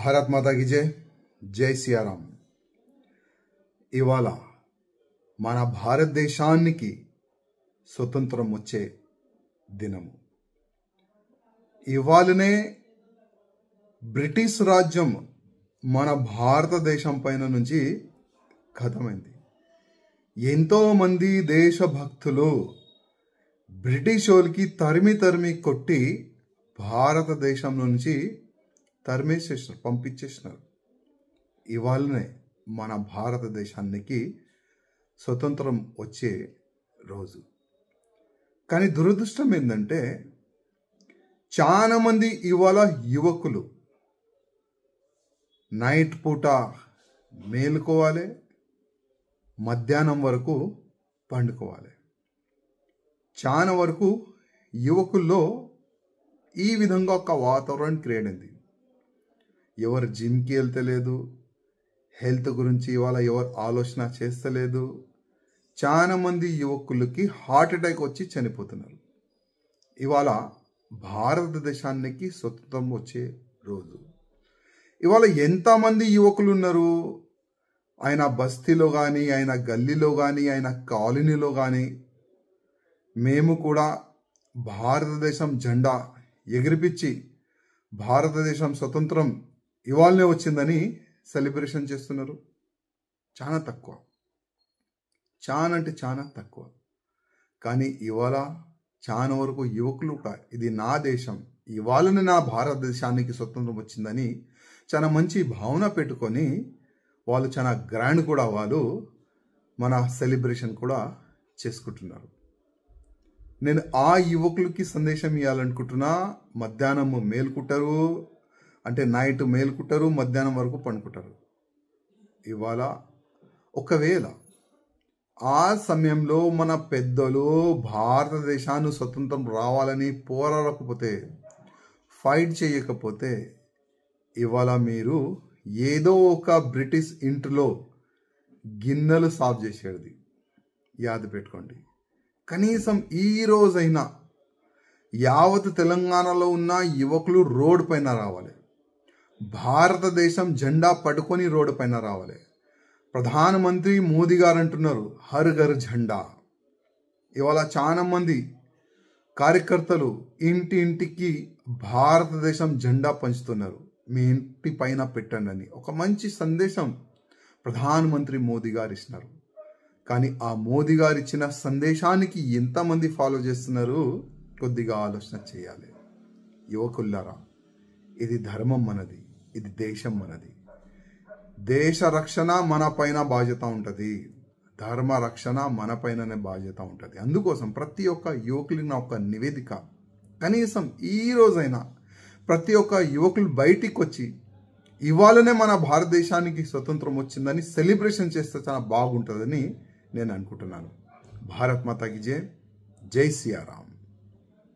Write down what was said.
भारत माता की जय जय सियाराम। ఇవాళ మన భారతదేశానికి స్వతంత్రం వచ్చే దినము. ఇవాళనే బ్రిటిష్ రాజ్యం మన భారతదేశం పైన నుంచి ఖతమైంది. ఎంతో మంది దేశభక్తులు బ్రిటిష్ వాళ్ళకి తరిమి కొట్టి భారతదేశం నుంచి తరిమేసేసినారు, పంపించేసినారు. ఇవాళనే మన భారతదేశానికి స్వతంత్రం వచ్చే రోజు. కానీ దురదృష్టం ఏంటంటే చాలా మంది ఇవాళ యువకులు నైట్ పూట మేలుకోవాలి, మధ్యాహ్నం వరకు పండుకోవాలి. చాలా వరకు యువకుల్లో ఈ విధంగా ఒక వాతావరణం క్రియేట్ అయింది. ఎవరు జిమ్కి వెళ్తలేదు, హెల్త్ గురించి ఇవాళ ఎవరు ఆలోచన చేస్తలేదు. చాలా మంది యువకులకి హార్ట్ అటాక్ వచ్చి చనిపోతున్నారు. ఇవాళ భారతదేశానికి స్వతంత్రం వచ్చే రోజు. ఇవాళ ఎంతమంది యువకులు ఉన్నారు, ఆయన బస్తీలో కానీ, ఆయన గల్లీలో కానీ, ఆయన కాలనీలో కానీ మేము కూడా భారతదేశం జెండా ఎగిరిపించి భారతదేశం స్వతంత్రం ఇవాళనే వచ్చిందని సెలబ్రేషన్ చేస్తున్నారు. చాలా తక్కువ, చాలా అంటే చాలా తక్కువ. కానీ ఇవాళ చాలా వరకు యువకులు ఇది నా దేశం, ఇవాళనే నా భారతదేశానికి స్వతంత్రం వచ్చిందని చాలా మంచి భావన పెట్టుకొని వాళ్ళు చాలా గ్రాండ్ కూడా వాళ్ళు మన సెలబ్రేషన్ కూడా చేసుకుంటున్నారు. నేను ఆ యువకులకి సందేశం ఇవ్వాలనుకుంటున్నా. మధ్యాహ్నం మేలుకుంటారు అంటే నైట్ మేలుకుంటారు, మధ్యాహ్నం వరకు పండుకుంటారు. ఇవాళ ఒకవేళ ఆ సమయంలో మన పెద్దలు భారతదేశాన్ని స్వతంత్రం రావాలని పోరాడకపోతే, ఫైట్ చేయకపోతే ఇవాళ మీరు ఏదో ఒక బ్రిటిష్ ఇంటిలో గిన్నెలు సాఫ్ చేసేది యాద పెట్టుకోండి. కనీసం ఈ రోజైనా యావత్ తెలంగాణలో ఉన్న యువకులు రోడ్డు పైన రావాలి, భారతదేశం జెండా పట్టుకొని రోడ్డు పైన రావాలి. ప్రధానమంత్రి మోదీ గారు అంటున్నారు హర్ ఘర్ జెండా. ఇవాళ చాలా మంది కార్యకర్తలు ఇంటింటికి భారతదేశం జెండా పంచుతున్నారు. మీ ఇంటి పైన పెట్టండి అని ఒక మంచి సందేశం ప్రధానమంత్రి మోదీ గారు ఇస్తున్నారు. కానీ ఆ మోదీ గారు ఇచ్చిన సందేశానికి ఎంతమంది ఫాలో చేస్తున్నారు కొద్దిగా ఆలోచన చేయాలి. యువకుల్లారా, ఇది ధర్మం మనది, ఇది దేశం మనది. దేశ రక్షణ మన పైన బాధ్యత ఉంటుంది, ధర్మ రక్షణ మన పైననే బాధ్యత ఉంటుంది. అందుకోసం ప్రతి ఒక్క యువకులకి నా ఒక నివేదిక, కనీసం ఈ రోజైనా ప్రతి ఒక్క యువకులు బయటికి వచ్చి ఇవాళనే మన భారతదేశానికి స్వతంత్రం వచ్చిందని సెలబ్రేషన్ చేస్తే చాలా బాగుంటుందని నేను అనుకుంటున్నాను. భారత్ మాతా కీ జై, జై సియారాం.